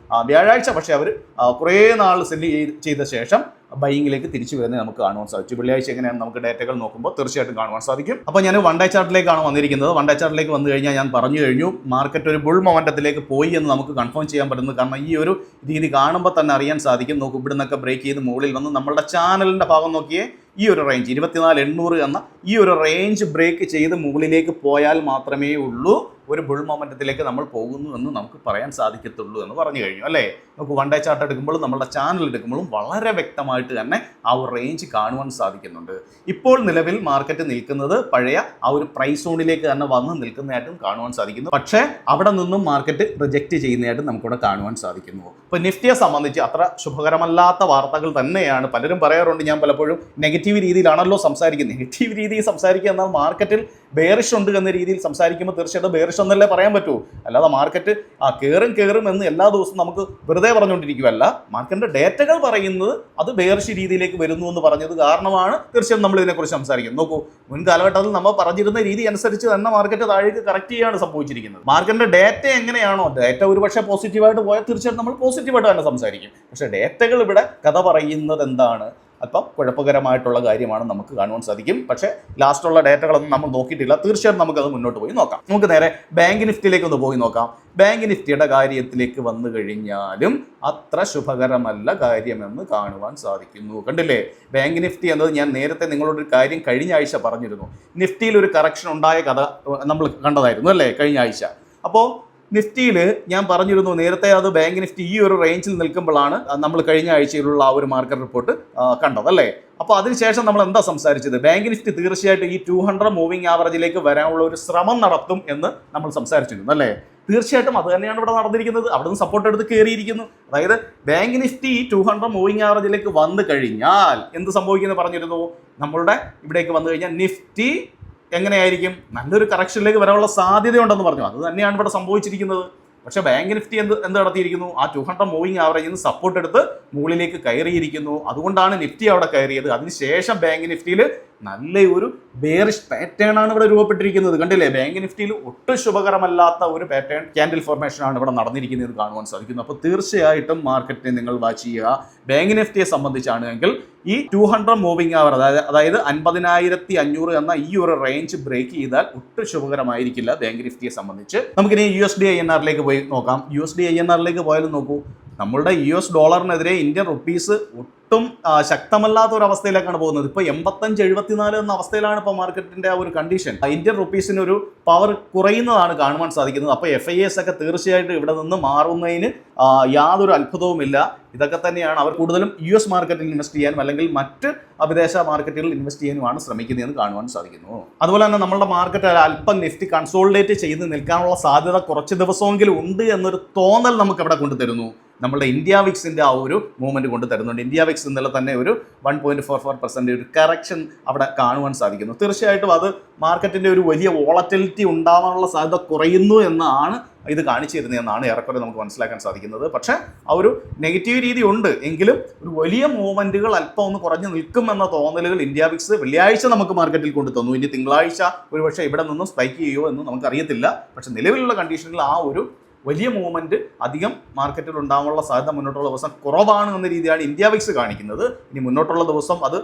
വ്യാഴാഴ്ച പക്ഷേ അവർ കുറേ നാൾ സെല്ല് ചെയ്ത ശേഷം ബൈയിങ്ങിലേക്ക് തിരിച്ചു വരുന്നത് നമുക്ക് കാണുവാൻ സാധിച്ചു. വെള്ളിയാഴ്ച എങ്ങനെയാണ് നമുക്ക് ഡേറ്റകൾ നോക്കുമ്പോൾ തീർച്ചയായിട്ടും കാണുവാൻ സാധിക്കും. അപ്പോൾ ഞാൻ 1 ഡേ ചാർട്ടിലേക്കാണ് വന്നിരിക്കുന്നത്. 1 ഡേ ചാർട്ടിലേക്ക് വന്നു കഴിഞ്ഞാൽ ഞാൻ പറഞ്ഞു കഴിഞ്ഞു മാർക്കറ്റ് ഒരു ബുൾ മൊമെൻറ്റത്തിലേക്ക് പോയി എന്ന് നമുക്ക് കൺഫേം ചെയ്യാൻ പറ്റുന്നത്. കാരണം ഈ ഒരു രീതി കാണുമ്പോൾ തന്നെ അറിയാൻ സാധിക്കും. നോക്കും, ഇവിടെ നിന്നൊക്കെ ബ്രേക്ക് ചെയ്ത് മുകളിൽ വന്ന് നമ്മളുടെ ചാനലിൻ്റെ ഭാഗം നോക്കിയേ ഈ ഒരു റേഞ്ച് 24,800 എന്ന ഈ ഒരു റേഞ്ച് ബ്രേക്ക് ചെയ്ത് മുകളിലേക്ക് പോയാൽ മാത്രമേ ഉള്ളൂ ഒരു ബുൾ മൊമെന്റത്തിലേക്ക് നമ്മൾ പോകുന്നു എന്ന് നമുക്ക് പറയാൻ സാധിക്കത്തുള്ളൂ എന്ന് പറഞ്ഞു കഴിഞ്ഞു അല്ലേ. നമുക്ക് വൺ ഡേ ചാർട്ട് എടുക്കുമ്പോഴും നമ്മുടെ ചാനൽ എടുക്കുമ്പോഴും വളരെ വ്യക്തമായിട്ട് തന്നെ ആ ഒരു റേഞ്ച് കാണുവാൻ സാധിക്കുന്നുണ്ട്. ഇപ്പോൾ നിലവിൽ മാർക്കറ്റ് നിൽക്കുന്നത് പഴയ ആ ഒരു പ്രൈസ് സോണിലേക്ക് തന്നെ വന്ന് നിൽക്കുന്നതായിട്ടും കാണുവാൻ സാധിക്കുന്നു. പക്ഷേ അവിടെ നിന്നും മാർക്കറ്റ് റിജക്റ്റ് ചെയ്യുന്നതായിട്ടും നമുക്കിവിടെ കാണുവാൻ സാധിക്കുന്നു. ഇപ്പോൾ നിഫ്റ്റിയെ സംബന്ധിച്ച് അത്ര ശുഭകരമല്ലാത്ത വാർത്തകൾ തന്നെയാണ്. പലരും പറയാറുണ്ട് ഞാൻ പലപ്പോഴും നെഗറ്റീവ് രീതിയിലാണല്ലോ സംസാരിക്കുന്നത്. നെഗറ്റീവ് രീതിയിൽ സംസാരിക്കുക എന്നാൽ മാർക്കറ്റിൽ ബെയറിഷ് ഉണ്ട് എന്ന രീതിയിൽ സംസാരിക്കുമ്പോൾ തീർച്ചയായിട്ടും ബെയറിഷ് എന്നല്ലേ പറയാൻ പറ്റൂ. അല്ലാതെ മാർക്കറ്റ് കയറും എന്ന് എല്ലാ ദിവസവും നമുക്ക് വെറുതെ പറഞ്ഞുകൊണ്ടിരിക്കുകയല്ല. മാർക്കറ്റിന്റെ ഡേറ്റകൾ പറയുന്നത് അത് ബെയറിഷ് രീതിയിലേക്ക് വരുന്നു എന്ന് പറഞ്ഞത് കാരണമാണ് തീർച്ചയായും നമ്മൾ ഇതിനെക്കുറിച്ച് സംസാരിക്കുന്നത്. നോക്കൂ, മുൻ കാലഘട്ടത്തിൽ നമ്മൾ പറഞ്ഞിരുന്ന രീതി അനുസരിച്ച് തന്നെ മാർക്കറ്റ് താഴേക്ക് കറക്റ്റ് ചെയ്യാണ് സംഭവിച്ചിരിക്കുന്നത്. മാർക്കറ്റിന്റെ ഡേറ്റ എങ്ങനെയാണോ, ഡേറ്റ ഒരുപക്ഷെ പോസിറ്റീവായിട്ട് പോയാൽ തീർച്ചയായിട്ടും നമ്മൾ പോസിറ്റീവായിട്ട് തന്നെ സംസാരിക്കും. പക്ഷേ ഡേറ്റകൾ ഇവിടെ കഥ പറയുന്നത് എന്താണ്, അല്പം കുഴപ്പകരമായിട്ടുള്ള കാര്യമാണ് നമുക്ക് കാണുവാൻ സാധിക്കും. പക്ഷേ ലാസ്റ്റുള്ള ഡേറ്റകളൊന്നും നമ്മൾ നോക്കിയിട്ടില്ല. തീർച്ചയായും നമുക്കത് മുന്നോട്ട് പോയി നോക്കാം. നമുക്ക് നേരെ ബാങ്ക് നിഫ്റ്റിയിലേക്ക് ഒന്ന് പോയി നോക്കാം. ബാങ്ക് നിഫ്റ്റിയുടെ കാര്യത്തിലേക്ക് വന്നു കഴിഞ്ഞാലും അത്ര ശുഭകരമല്ല കാര്യമെന്ന് കാണുവാൻ സാധിക്കുന്നു. കണ്ടില്ലേ, ബാങ്ക് നിഫ്റ്റി എന്നത് ഞാൻ നേരത്തെ നിങ്ങളോടൊരു കാര്യം കഴിഞ്ഞ ആഴ്ച പറഞ്ഞിരുന്നു. നിഫ്റ്റിയിൽ ഒരു കറക്ഷൻ ഉണ്ടായ കഥ നമ്മൾ കണ്ടതായിരുന്നു അല്ലേ കഴിഞ്ഞ ആഴ്ച. അപ്പോൾ നിഫ്റ്റിയിൽ ഞാൻ പറഞ്ഞിരുന്നു നേരത്തെ അത് ബാങ്ക് നിഫ്റ്റി ഈ ഒരു റേഞ്ചിൽ നിൽക്കുമ്പോഴാണ് നമ്മൾ കഴിഞ്ഞ ആഴ്ചയിലുള്ള ആ ഒരു മാർക്കറ്റ് റിപ്പോർട്ട് കണ്ടത് അല്ലേ. അപ്പോൾ അതിനുശേഷം നമ്മൾ എന്താ സംസാരിച്ചത്, ബാങ്ക് നിഫ്റ്റി തീർച്ചയായിട്ടും ഈ 200 മൂവിംഗ് ആവറേജിലേക്ക് വരാനുള്ള ഒരു ശ്രമം നടത്തും എന്ന് നമ്മൾ സംസാരിച്ചിരുന്നു അല്ലേ. തീർച്ചയായിട്ടും അത് തന്നെയാണ് ഇവിടെ നടന്നിരിക്കുന്നത്. അവിടെ നിന്ന് സപ്പോർട്ട് എടുത്ത് കയറിയിരിക്കുന്നു. അതായത് ബാങ്ക് നിഫ്റ്റി ഈ 200 മൂവിംഗ് ആവറേജിലേക്ക് വന്നു കഴിഞ്ഞാൽ എന്ത് സംഭവിക്കുമെന്ന് പറഞ്ഞിരുന്നു. നമ്മളുടെ ഇവിടേക്ക് വന്നു കഴിഞ്ഞാൽ നിഫ്റ്റി എങ്ങനെയായിരിക്കും, നല്ലൊരു കറക്ഷനിലേക്ക് വരാനുള്ള സാധ്യതയുണ്ടെന്ന് പറഞ്ഞു. അത് തന്നെയാണ് ഇവിടെ സംഭവിച്ചിരിക്കുന്നത്. പക്ഷേ ബാങ്ക് നിഫ്റ്റി എന്ത് നടത്തിയിരിക്കുന്നു, ആ 200 മൂവിംഗ് ആവറേജിൽ നിന്ന് സപ്പോർട്ട് എടുത്ത് മുകളിലേക്ക് കയറിയിരിക്കുന്നു. അതുകൊണ്ടാണ് നിഫ്റ്റി അവിടെ കയറിയത്. അതിനുശേഷം ബാങ്ക് നിഫ്റ്റിയിൽ നല്ലൊരു ബെയറിഷ് പാറ്റേൺ ആണ് ഇവിടെ രൂപപ്പെട്ടിരിക്കുന്നത്. കണ്ടില്ലേ, ബാങ്ക് നിഫ്റ്റിയിൽ ഒട്ടും ശുഭകരമല്ലാത്ത ഒരു പാറ്റേൺ ക്യാൻഡിൽ ഫോർമേഷൻ ആണ് ഇവിടെ നടന്നിരിക്കുന്നത് കാണുവാൻ സാധിക്കുന്നു. അപ്പോൾ തീർച്ചയായിട്ടും മാർക്കറ്റിനെ നിങ്ങൾ വാച്ച് ചെയ്യുക. ബാങ്ക് നിഫ്റ്റിയെ സംബന്ധിച്ചാണെങ്കിൽ ഈ 200 മൂവിംഗ് അവർ അതായത് 50,500 എന്ന ഈ ഒരു റേഞ്ച് ബ്രേക്ക് ചെയ്താൽ ഒട്ടും ശുഭകരമായിരിക്കില്ല ബാങ്ക് നിഫ്റ്റിയെ സംബന്ധിച്ച്. നമുക്കിനി USD INRലേക്ക് പോയി നോക്കാം. USD INRലേക്ക് പോയാലും നോക്കൂ, നമ്മളുടെ US ഡോളറിനെതിരെ ഇന്ത്യൻ റുപ്പീസ് ഒട്ടും ശക്തമല്ലാത്ത ഒരു അവസ്ഥയിലേക്കാണ് പോകുന്നത്. ഇപ്പോൾ 85-74 എന്ന അവസ്ഥയിലാണ് ഇപ്പോൾ മാർക്കറ്റിന്റെ ആ ഒരു കണ്ടീഷൻ. ഇന്ത്യൻ റുപ്പീസിന് ഒരു പവർ കുറയുന്നതാണ് കാണുവാൻ സാധിക്കുന്നത്. അപ്പോൾ FIAs ഒക്കെ തീർച്ചയായിട്ടും ഇവിടെ നിന്ന് മാറുന്നതിന് യാതൊരു അത്ഭുതവുമില്ല. ഇതൊക്കെ തന്നെയാണ് അവർ കൂടുതലും US മാർക്കറ്റിൽ ഇൻവെസ്റ്റ് ചെയ്യാനും അല്ലെങ്കിൽ മറ്റ് വിദേശ മാർക്കറ്റുകളിൽ ഇൻവെസ്റ്റ് ചെയ്യാനുമാണ് ശ്രമിക്കുന്നതെന്ന് കാണുവാൻ സാധിക്കുന്നു. അതുപോലെ തന്നെ നമ്മുടെ മാർക്കറ്റ് അല്പം നിഫ്റ്റി കൺസോളിഡേറ്റ് ചെയ്ത് നിൽക്കാനുള്ള സാധ്യത കുറച്ച് ദിവസമെങ്കിലും ഉണ്ട് എന്നൊരു തോന്നൽ നമുക്ക് ഇവിടെ കൊണ്ടുതരുന്നു. നമ്മുടെ ഇന്ത്യ വിക്സിന്റെ ആ ഒരു മൂവ്മെന്റ് കൊണ്ട് തരുന്നുണ്ട്. ഇന്ത്യ വിക്സ് ഇന്നലെ തന്നെ ഒരു 1.44% ഒരു കറക്ഷൻ അവിടെ കാണുവാൻ സാധിക്കുന്നു. തീർച്ചയായിട്ടും അത് മാർക്കറ്റിന്റെ ഒരു വലിയ വോളറ്റിലിറ്റി ഉണ്ടാവാനുള്ള സാധ്യത കുറയുന്നു എന്നാണ് ഇത് കാണിച്ചു തരുന്നതെന്നാണ് ഏറെക്കുറെ നമുക്ക് മനസ്സിലാക്കാൻ സാധിക്കുന്നത്. പക്ഷേ ആ ഒരു നെഗറ്റീവ് രീതി ഉണ്ട് എങ്കിലും ഒരു വലിയ മൂവ്മെന്റുകൾ അല്പം ഒന്ന് കുറഞ്ഞു നിൽക്കും എന്ന തോന്നലുകൾ ഇന്ത്യ വിക്സ് വെള്ളിയാഴ്ച നമുക്ക് മാർക്കറ്റിൽ കൊണ്ടു തന്നു. ഇനി തിങ്കളാഴ്ച ഒരുപക്ഷെ ഇവിടെ നിന്നും സ്പൈക്ക് ചെയ്യുമോ എന്ന് നമുക്കറിയത്തില്ല. പക്ഷെ നിലവിലുള്ള കണ്ടീഷനിൽ ആ ഒരു വലിയ മൂവ്മെന്റ് അധികം മാർക്കറ്റിൽ ഉണ്ടാകാനുള്ള സാധ്യത മുന്നോട്ടുള്ള ദിവസം കുറവാണ് എന്ന രീതിയാണ് ഇന്ത്യ വിക്സ് കാണിക്കുന്നത്. ഇനി മുന്നോട്ടുള്ള ദിവസം അത്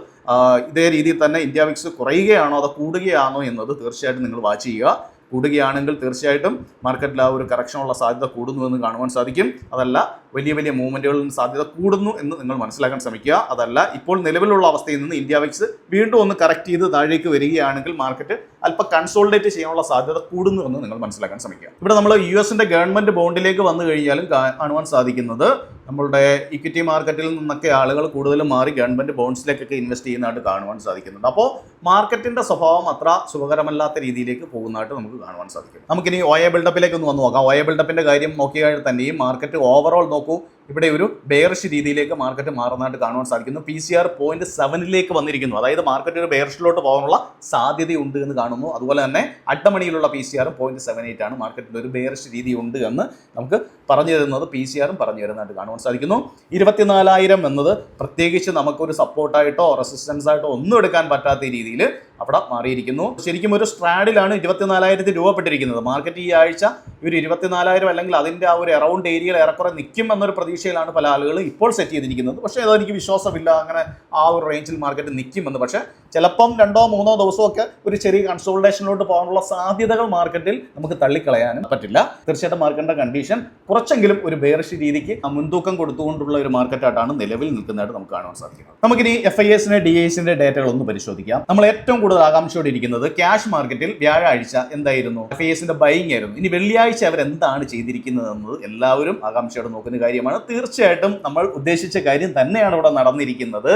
ഇതേ രീതിയിൽ തന്നെ ഇന്ത്യ വിക്സ് കുറയുകയാണോ അതോ കൂടുകയാണോ എന്നത് തീർച്ചയായിട്ടും നിങ്ങൾ വാച്ച് ചെയ്യുക. കൂടുകയാണെങ്കിൽ തീർച്ചയായിട്ടും മാർക്കറ്റിൽ ആ ഒരു കറക്ഷനുള്ള സാധ്യത കൂടുന്നു എന്ന് കാണുവാൻ സാധിക്കും. അതല്ല വലിയ വലിയ മൂവ്മെന്റുകളിൽ സാധ്യത കൂടുന്നു എന്ന് നിങ്ങൾ മനസ്സിലാക്കാൻ ശ്രമിക്കുക. അതല്ല ഇപ്പോൾ നിലവിലുള്ള അവസ്ഥയിൽ നിന്ന് ഇന്ത്യ വിക്സ് വീണ്ടും ഒന്ന് കറക്റ്റ് ചെയ്ത് താഴേക്ക് വരികയാണെങ്കിൽ മാർക്കറ്റ് അല്പം കൺസോളിഡേറ്റ് ചെയ്യാനുള്ള സാധ്യത കൂടുന്നു എന്ന് നിങ്ങൾ മനസ്സിലാക്കാൻ ശ്രമിക്കുക. ഇവിടെ നമ്മൾ USന്റെ ഗവൺമെന്റ് ബോണ്ടിലേക്ക് വന്നു കഴിഞ്ഞാലും കാണുവാൻ സാധിക്കുന്നത് നമ്മളുടെ ഇക്വിറ്റി മാർക്കറ്റിൽ നിന്നൊക്കെ ആളുകൾ കൂടുതലും മാറി ഗവൺമെന്റ് ബോണ്ട്സിലേക്കൊക്കെ ഇൻവെസ്റ്റ് ചെയ്യുന്നതായിട്ട് കാണുവാൻ സാധിക്കുന്നുണ്ട്. അപ്പോൾ മാർക്കറ്റിന്റെ സ്വഭാവം അത്ര സുഖകരമല്ലാത്ത രീതിയിലേക്ക് പോകുന്നതായിട്ട് നമുക്ക് കാണുവാൻ സാധിക്കും. നമുക്കിനി OA ബിൽഡപ്പിലേക്ക് ഒന്ന് വന്ന് നോക്കാം. OA ബിൽഡപ്പിന്റെ കാര്യം നോക്കിയാൽ തന്നെയും മാർക്കറ്റ് ഓവറോൾ നോക്കൂ, ഇവിടെ ഒരു ബെയറിഷ് രീതിയിലേക്ക് മാർക്കറ്റ് മാറുന്നതായിട്ട് കാണുവാൻ സാധിക്കുന്നു. PCR 0.7 വന്നിരിക്കുന്നു. അതായത് മാർക്കറ്റ് ഒരു ബെയറിഷിലോട്ട് പോകാനുള്ള സാധ്യതയുണ്ട് എന്ന് കാണുന്നു. അതുപോലെ തന്നെ അഡ്ഡമണിയിലുള്ള PCR 0.78 ആണ്. മാർക്കറ്റിൽ ഒരു ബെയറിഷ് രീതി ഉണ്ട് എന്ന് നമുക്ക് പറഞ്ഞു തരുന്നത് PCR പറഞ്ഞു തരുന്നതായിട്ട് കാണുവാൻ സാധിക്കുന്നു. 24,000 എന്നത് പ്രത്യേകിച്ച് നമുക്കൊരു സപ്പോർട്ടായിട്ടോ റെസിസ്റ്റൻസ് ആയിട്ടോ ഒന്നും എടുക്കാൻ പറ്റാത്ത രീതിയിൽ അവിടെ മാറിയിരിക്കുന്നു. ശരിക്കും ഒരു സ്ട്രാഡിലാണ് 24,000 രൂപപ്പെട്ടിരിക്കുന്നത്. മാർക്കറ്റ് ഈ ആഴ്ച ഒരു 24,000 അല്ലെങ്കിൽ അതിൻ്റെ ആ ഒരു അറൗണ്ട് ഏരിയയിൽ ഏറെക്കുറെ നിൽക്കും എന്നൊരു പ്രതീക്ഷ പ്രതീക്ഷയിലാണ് പല ആളുകളും ഇപ്പോൾ സെറ്റ് ചെയ്തിരിക്കുന്നത്. പക്ഷേ അതെനിക്ക് വിശ്വാസമില്ല അങ്ങനെ ആ ഒരു റേഞ്ചിൽ മാർക്കറ്റ് നിൽക്കുമെന്ന്. പക്ഷേ ചിലപ്പം 2-3 ദിവസമൊക്കെ ഒരു ചെറിയ കൺസോൾട്ടേഷനിലോട്ട് പോകാനുള്ള സാധ്യതകൾ മാർക്കറ്റിൽ നമുക്ക് തള്ളിക്കളയാനും പറ്റില്ല. തീർച്ചയായിട്ടും മാർക്കറ്റിന്റെ കണ്ടീഷൻ കുറച്ചെങ്കിലും ഒരു ബെയറിഷ് രീതിക്ക് മുൻതൂക്കം കൊടുത്തുകൊണ്ടുള്ള ഒരു മാർക്കറ്റായിട്ടാണ് നിലവിൽ നിൽക്കുന്നതായിട്ട് നമുക്ക് കാണാൻ സാധിക്കുന്നത്. നമുക്കിനി FISന്റെ DISന്റെ ഡേറ്റകൾ ഒന്ന് പരിശോധിക്കാം. നമ്മൾ ഏറ്റവും കൂടുതൽ ആകാംക്ഷയോടെ ഇരിക്കുന്നത് ക്യാഷ് മാർക്കറ്റിൽ വ്യാഴാഴ്ച എന്തായിരുന്നു? FISന്റെ ബൈങ് ആയിരുന്നു. ഇനി വെള്ളിയാഴ്ച അവർ എന്താണ് ചെയ്തിരിക്കുന്നത് എന്നത് എല്ലാവരും ആകാംക്ഷയോടെ നോക്കുന്ന കാര്യമാണ്. തീർച്ചയായിട്ടും നമ്മൾ ഉദ്ദേശിച്ച കാര്യം തന്നെയാണ് ഇവിടെ നടന്നിരിക്കുന്നത്.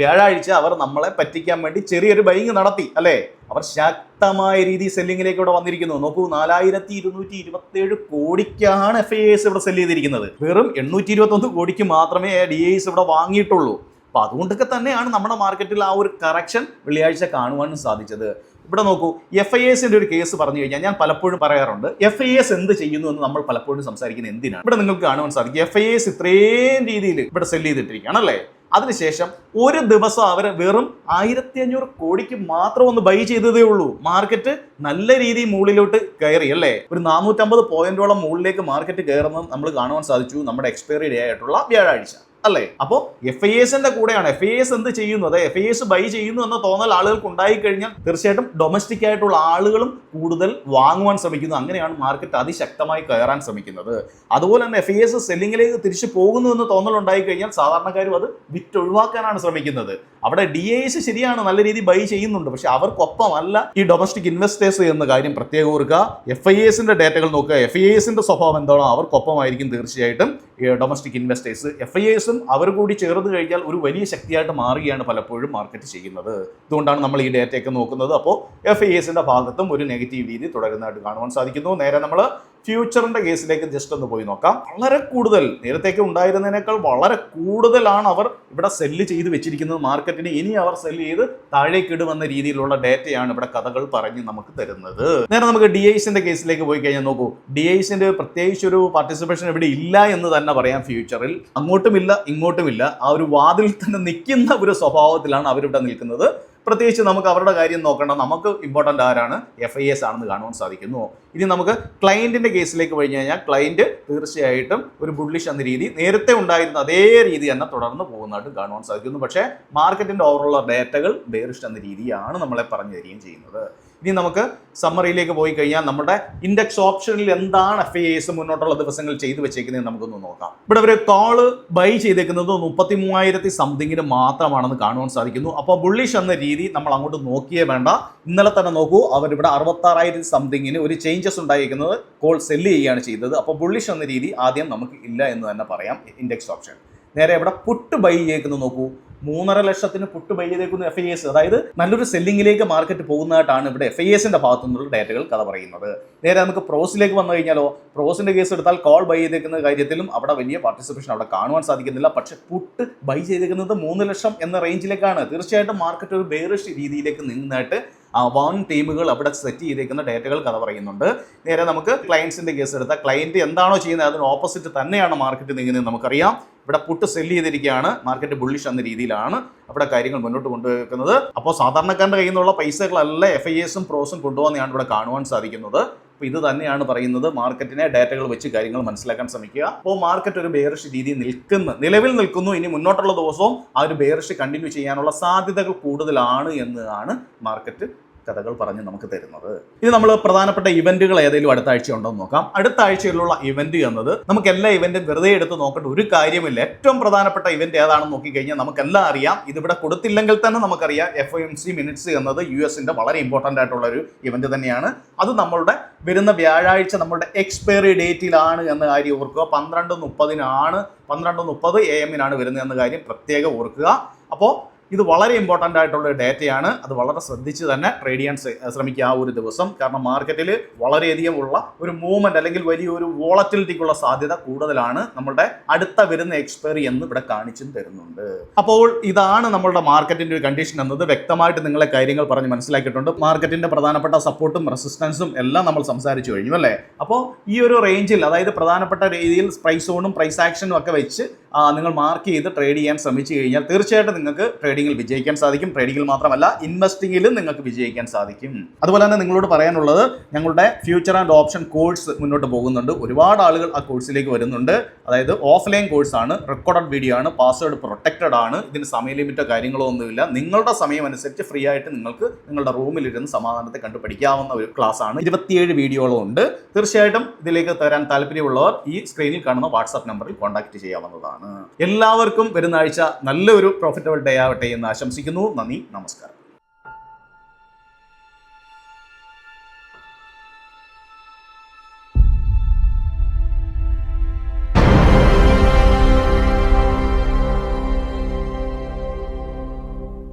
വ്യാഴാഴ്ച അവർ നമ്മളെ പറ്റിക്കാൻ വേണ്ടി ചെറിയൊരു ബൈങ് നടത്തി അല്ലേ? അവർ ശക്തമായ രീതിയിൽ സെല്ലിങ്ങിലേക്ക് ഇവിടെ വന്നിരിക്കുന്നു. നോക്കൂ, 4227 കോടിക്കാണ് FIS ഇവിടെ സെല് ചെയ്തിരിക്കുന്നത്. വെറും 821 കോടിക്ക് മാത്രമേ DIS ഇവിടെ വാങ്ങിയിട്ടുള്ളൂ. അപ്പൊ അതുകൊണ്ടൊക്കെ തന്നെയാണ് നമ്മുടെ മാർക്കറ്റിൽ ആ ഒരു കറക്ഷൻ വെള്ളിയാഴ്ച കാണുവാനും സാധിച്ചത്. ഇവിടെ നോക്കൂ, FISന്റെ ഒരു കേസ് പറഞ്ഞു കഴിഞ്ഞാൽ ഞാൻ പലപ്പോഴും പറയാറുണ്ട്, FIS എന്ത് ചെയ്യുന്നു എന്ന് നമ്മൾ പലപ്പോഴും സംസാരിക്കുന്നത് എന്തിനാണ്? ഇവിടെ നിങ്ങൾക്ക് കാണുവാൻ സാധിക്കും FIS ഇത്രയും രീതിയിൽ ഇവിടെ സെല് ചെയ്തിട്ടിരിക്കുകയാണ് അല്ലേ? അതിനുശേഷം ഒരു ദിവസം അവർ വെറും 1500 കോടിക്ക് മാത്രം ഒന്ന് ബൈ ചെയ്തതേ ഉള്ളൂ. മാർക്കറ്റ് നല്ല രീതിയിൽ മുകളിലോട്ട് കയറി അല്ലേ? ഒരു 450 പോയിന്റോളം മുകളിലേക്ക് മാർക്കറ്റ് കയറുന്നത് നമ്മൾ കാണുവാൻ സാധിച്ചു നമ്മുടെ എക്സ്പയറി ഡേ ആയിട്ടുള്ള വ്യാഴാഴ്ച അല്ലേ? അപ്പോൾ FISന്റെ കൂടെയാണ്. FIS എന്ത് ചെയ്യുന്നു, അതായത് FIS ബൈ ചെയ്യുന്നു എന്ന തോന്നൽ ആളുകൾക്ക് ഉണ്ടായി കഴിഞ്ഞാൽ തീർച്ചയായിട്ടും ഡൊമസ്റ്റിക് ആയിട്ടുള്ള ആളുകളും കൂടുതൽ വാങ്ങുവാൻ ശ്രമിക്കുന്നു. അങ്ങനെയാണ് മാർക്കറ്റ് അതിശക്തമായി കയറാൻ ശ്രമിക്കുന്നത്. അതുപോലെ തന്നെ FIS സെല്ലിങ്ങിലേക്ക് തിരിച്ചു പോകുന്നു എന്ന് തോന്നൽ ഉണ്ടായി കഴിഞ്ഞാൽ സാധാരണക്കാരും അത് വിറ്റൊഴിവാക്കാനാണ് ശ്രമിക്കുന്നത്. അവിടെ DIS ശരിയാണ്, നല്ല രീതിയിൽ ബൈ ചെയ്യുന്നുണ്ട്. പക്ഷെ അവർക്കൊപ്പമല്ല ഈ ഡൊമസ്റ്റിക് ഇൻവെസ്റ്റേഴ്സ് എന്ന കാര്യം പ്രത്യേകം ഓർക്കുക. FISന്റെ ഡേറ്റകൾ നോക്കുക. FISന്റെ സ്വഭാവം എന്താണോ അവർക്കൊപ്പമായിരിക്കും തീർച്ചയായിട്ടും ഡൊമസ്റ്റിക് ഇൻവെസ്റ്റേഴ്സ്. FISും അവർ കൂടി ചേർന്ന് കഴിഞ്ഞാൽ ഒരു വലിയ ശക്തിയായിട്ട് മാറുകയാണ് പലപ്പോഴും മാർക്കറ്റ് ചെയ്യുന്നത്. ഇതുകൊണ്ടാണ് നമ്മൾ ഈ ഡേറ്റയൊക്കെ നോക്കുന്നത്. അപ്പോൾ FISന്റെ ഭാഗത്തും ഒരു നെഗറ്റീവ് രീതി തുടരുന്നതായിട്ട് കാണുവാൻ സാധിക്കുന്നു. നേരെ നമ്മൾ ഫ്യൂച്ചറിന്റെ കേസിലേക്ക് ജസ്റ്റ് ഒന്ന് പോയി നോക്കാം. വളരെ കൂടുതൽ നേരത്തേക്ക് ഉണ്ടായിരുന്നതിനേക്കാൾ വളരെ കൂടുതലാണ് അവർ ഇവിടെ സെല്ല് ചെയ്ത് വെച്ചിരിക്കുന്നത് മാർക്കറ്റിന്. ഇനി അവർ സെല്ല് ചെയ്ത് താഴേക്ക് ഇടുമെന്ന രീതിയിലുള്ള ഡേറ്റയാണ് ഇവിടെ കഥകൾ പറഞ്ഞ് നമുക്ക് തരുന്നത്. നേരെ നമുക്ക് DISന്റെ കേസിലേക്ക് പോയി കഴിഞ്ഞാൽ നോക്കൂ, DISന്റെ പ്രത്യേകിച്ച് ഒരു പാർട്ടിസിപ്പേഷൻ ഇവിടെ ഇല്ല എന്ന് തന്നെ പറയാം. ഫ്യൂച്ചറിൽ അങ്ങോട്ടുമില്ല ഇങ്ങോട്ടുമില്ല, ആ ഒരു വാതിൽ തന്നെ നിൽക്കുന്ന ഒരു സ്വഭാവത്തിലാണ് അവരിവിടെ നിൽക്കുന്നത്. പ്രത്യേകിച്ച് നമുക്ക് അവരുടെ കാര്യം നോക്കേണ്ട, നമുക്ക് ഇമ്പോർട്ടൻ്റ് ആരാണ്? FIS ആണെന്ന് കാണുവാൻ സാധിക്കുന്നു. ഇനി നമുക്ക് ക്ലയന്റിന്റെ കേസിലേക്ക് കഴിഞ്ഞു കഴിഞ്ഞാൽ ക്ലയന്റ് തീർച്ചയായിട്ടും ഒരു ബുള്ളിഷ് എന്ന രീതി നേരത്തെ ഉണ്ടായിരുന്ന അതേ രീതി തന്നെ തുടർന്ന് പോകുന്നതായിട്ട് കാണുവാൻ സാധിക്കുന്നു. പക്ഷേ മാർക്കറ്റിന്റെ ഓവറുള്ള ഡേറ്റകൾ ബെയറിഷ് എന്ന രീതിയാണ് നമ്മളെ പറഞ്ഞു തരികയും ചെയ്യുന്നത്. ഇനി നമുക്ക് സമ്മറിയിലേക്ക് പോയി കഴിഞ്ഞാൽ നമ്മുടെ ഇൻഡെക്സ് ഓപ്ഷനിൽ എന്താണ് FIS മുന്നോട്ടുള്ള ദിവസങ്ങൾ ചെയ്തു വെച്ചേക്കുന്നത് നമുക്കൊന്ന് നോക്കാം. ഇവിടെ ഒരു കോള് ബൈ ചെയ്തേക്കുന്നത് 33,000 സംതിങ്ങിന് മാത്രമാണെന്ന് കാണുവാൻ സാധിക്കുന്നു. അപ്പോൾ ബുള്ളിഷ് എന്ന രീതി നമ്മൾ അങ്ങോട്ട് നോക്കിയേ വേണ്ട. ഇന്നലെ തന്നെ നോക്കൂ, അവരിവിടെ 66,000 സംതിങ്ങിന് ഒരു ചേഞ്ചസ് ഉണ്ടായിരിക്കുന്നത് കോൾ സെല്ല് ചെയ്യുകയാണ് ചെയ്തത്. അപ്പോൾ ബുള്ളിഷ് എന്ന രീതി ആദ്യം നമുക്ക് ഇല്ല എന്ന് തന്നെ പറയാം ഇൻഡെക്സ് ഓപ്ഷൻ. നേരെ ഇവിടെ പുട്ട് ബൈ ചെയ്തേക്കുന്നത് നോക്കൂ, 3.5 ലക്ഷത്തിന് പുട്ട് ബൈ ചെയ്തേക്കുന്ന FIS. അതായത് നല്ലൊരു സെല്ലിങ്ങിലേക്ക് മാർക്കറ്റ് പോകുന്നതായിട്ടാണ് ഇവിടെ FISന്റെ ഭാഗത്തു നിന്നുള്ള ഡേറ്റകൾ കഥ പറയുന്നത്. നേരെ നമുക്ക് പ്രോസിലേക്ക് വന്നു കഴിഞ്ഞാലോ, പ്രോസിന്റെ കേസ് എടുത്താൽ കോൾ ബൈ ചെയ്തേക്കുന്ന കാര്യത്തിലും അവിടെ വലിയ പാർട്ടിസിപ്പേഷൻ അവിടെ കാണുവാൻ സാധിക്കുന്നില്ല. പക്ഷെ പുട്ട് ബൈ ചെയ്തേക്കുന്നത് 3 ലക്ഷം എന്ന റേഞ്ചിലേക്കാണ്. തീർച്ചയായിട്ടും മാർക്കറ്റ് ഒരു ബെയറിഷ് രീതിയിലേക്ക് നീങ്ങുന്നതായിട്ട് വൺ ടീമുകൾ അവിടെ സെറ്റ് ചെയ്തേക്കുന്ന ഡേറ്റകൾ കഥ പറയുന്നുണ്ട്. നേരെ നമുക്ക് ക്ലയൻസിന്റെ കേസ് എടുത്താൽ ക്ലയന്റ് എന്താണോ ചെയ്യുന്നത് അതിന് ഓപ്പോസിറ്റ് തന്നെയാണ് മാർക്കറ്റ് നീങ്ങുന്നത് നമുക്കറിയാം. ഇവിടെ പുട്ട് സെല്ല് ചെയ്തിരിക്കുകയാണ്, മാർക്കറ്റ് ബുള്ളിഷ് എന്ന രീതിയിലാണ് അവിടെ കാര്യങ്ങൾ മുന്നോട്ട് കൊണ്ടുവെക്കുന്നത്. അപ്പോൾ സാധാരണക്കാരുടെ കയ്യിൽ നിന്നുള്ള പൈസകളല്ല FISും പ്രോസും കൊണ്ടുപോകുന്നതാണ് ഇവിടെ കാണുവാൻ സാധിക്കുന്നത്. അപ്പോൾ ഇത് തന്നെയാണ് പറയുന്നത്, മാർക്കറ്റിനെ ഡേറ്റകൾ വെച്ച് കാര്യങ്ങൾ മനസ്സിലാക്കാൻ ശ്രമിക്കുക. അപ്പോൾ മാർക്കറ്റ് ഒരു ബെയറിഷ് രീതി നിലവിൽ നിൽക്കുന്നു. ഇനി മുന്നോട്ടുള്ള ദിവസവും ആ ഒരു ബെയറിഷ് കണ്ടിന്യൂ ചെയ്യാനുള്ള സാധ്യതകൾ കൂടുതലാണ് എന്നാണ് മാർക്കറ്റ് കഥകൾ പറഞ്ഞ് നമുക്ക് തരുന്നത്. ഇത് നമ്മൾ പ്രധാനപ്പെട്ട ഇവന്റുകൾ ഏതെങ്കിലും അടുത്ത ആഴ്ച ഉണ്ടോ എന്ന് നോക്കാം. അടുത്ത ആഴ്ചയിലുള്ള ഇവന്റ് എന്നത് നമുക്ക് എല്ലാ ഇവന്റും വെറുതെ എടുത്ത് നോക്കേണ്ട ഒരു കാര്യമില്ല. ഏറ്റവും പ്രധാനപ്പെട്ട ഇവന്റ് ഏതാണെന്ന് നോക്കിക്കഴിഞ്ഞാൽ നമുക്കെല്ലാം അറിയാം. ഇതിവിടെ കൊടുത്തില്ലെങ്കിൽ തന്നെ നമുക്കറിയാം FOMC മിനിറ്റ്സ് എന്നത് US-ന്റെ വളരെ ഇമ്പോർട്ടൻ്റ് ആയിട്ടുള്ള ഒരു ഇവന്റ് തന്നെയാണ്. അത് നമ്മളുടെ വരുന്ന വ്യാഴാഴ്ച നമ്മുടെ എക്സ്പയറി ഡേറ്റിലാണ് എന്ന കാര്യം ഓർക്കുക. 12:30 12:30 AM വരുന്നത് എന്ന കാര്യം പ്രത്യേകം ഓർക്കുക. അപ്പോൾ ഇത് വളരെ ഇമ്പോർട്ടൻ്റ് ആയിട്ടുള്ള ഡേറ്റയാണ്. അത് വളരെ ശ്രദ്ധിച്ച് തന്നെ ട്രേഡ് ചെയ്യാൻ ശ്രമിക്കുക ആ ഒരു ദിവസം. കാരണം മാർക്കറ്റിൽ വളരെയധികം ഉള്ള ഒരു മൂവ്മെന്റ് അല്ലെങ്കിൽ വലിയൊരു വോളറ്റിലിറ്റിക്കുള്ള സാധ്യത കൂടുതലാണ്. നമ്മളുടെ അടുത്ത വരുന്ന എക്സ്പയറി എന്ന് ഇവിടെ കാണിച്ചും തരുന്നുണ്ട്. അപ്പോൾ ഇതാണ് നമ്മളുടെ മാർക്കറ്റിന്റെ ഒരു കണ്ടീഷൻ എന്നത് വ്യക്തമായിട്ട് നിങ്ങളെ കാര്യങ്ങൾ പറഞ്ഞ് മനസ്സിലാക്കിയിട്ടുണ്ട്. മാർക്കറ്റിന്റെ പ്രധാനപ്പെട്ട സപ്പോർട്ടും റെസിസ്റ്റൻസും എല്ലാം നമ്മൾ സംസാരിച്ചു കഴിഞ്ഞു അല്ലേ? അപ്പോൾ ഈ ഒരു റേഞ്ചിൽ, അതായത് പ്രധാനപ്പെട്ട രീതിയിൽ പ്രൈസ് സോണും പ്രൈസ് ആക്ഷനും ഒക്കെ വെച്ച് നിങ്ങൾ മാർക്ക് ചെയ്ത് ട്രേഡ് ചെയ്യാൻ ശ്രമിച്ചു കഴിഞ്ഞാൽ തീർച്ചയായിട്ടും നിങ്ങൾക്ക് ട്രേഡ് ട്രേഡിംഗിൽ വിജയിക്കാൻ സാധിക്കും. ട്രേഡിംഗിൽ മാത്രമല്ല, ഇൻവെസ്റ്റിംഗിലും നിങ്ങൾക്ക് വിജയിക്കാൻ സാധിക്കും. അതുപോലെ തന്നെ നിങ്ങളോട് പറയാനുള്ളത്, ഞങ്ങളുടെ ഫ്യൂച്ചർ ആൻഡ് ഓപ്ഷൻ കോഴ്സ് മുന്നോട്ട് പോകുന്നുണ്ട്. ഒരുപാട് ആളുകൾ ആ കോഴ്സിലേക്ക് വരുന്നുണ്ട്. അതായത് ഓഫ്ലൈൻ കോഴ്സാണ്, റെക്കോർഡഡ് വീഡിയോ ആണ്, പാസ്വേഡ് പ്രൊട്ടക്റ്റഡ് ആണ്. ഇതിന് സമയ ലിമിറ്റോ കാര്യങ്ങളോ ഒന്നുമില്ല. നിങ്ങളുടെ സമയം അനുസരിച്ച് ഫ്രീ ആയിട്ട് നിങ്ങൾക്ക് നിങ്ങളുടെ റൂമിലിരുന്ന് സമാധാനത്തെ കണ്ടു പഠിക്കാവുന്ന ഒരു ക്ലാസ് ആണ്. 27 വീഡിയോകളും ഉണ്ട്. തീർച്ചയായിട്ടും ഇതിലേക്ക് തരാൻ താല്പര്യമുള്ളവർ ഈ സ്ക്രീനിൽ കാണുന്ന വാട്സാപ്പ് നമ്പറിൽ കോൺടാക്ട് ചെയ്യാവുന്നതാണ്. എല്ലാവർക്കും വരുന്ന ആഴ്ച നല്ലൊരു പ്രോഫിറ്റബിൾ ഡേ ആവട്ടെ എന്ന് ആശംസിക്കുന്നു. നന്ദി, നമസ്കാരം.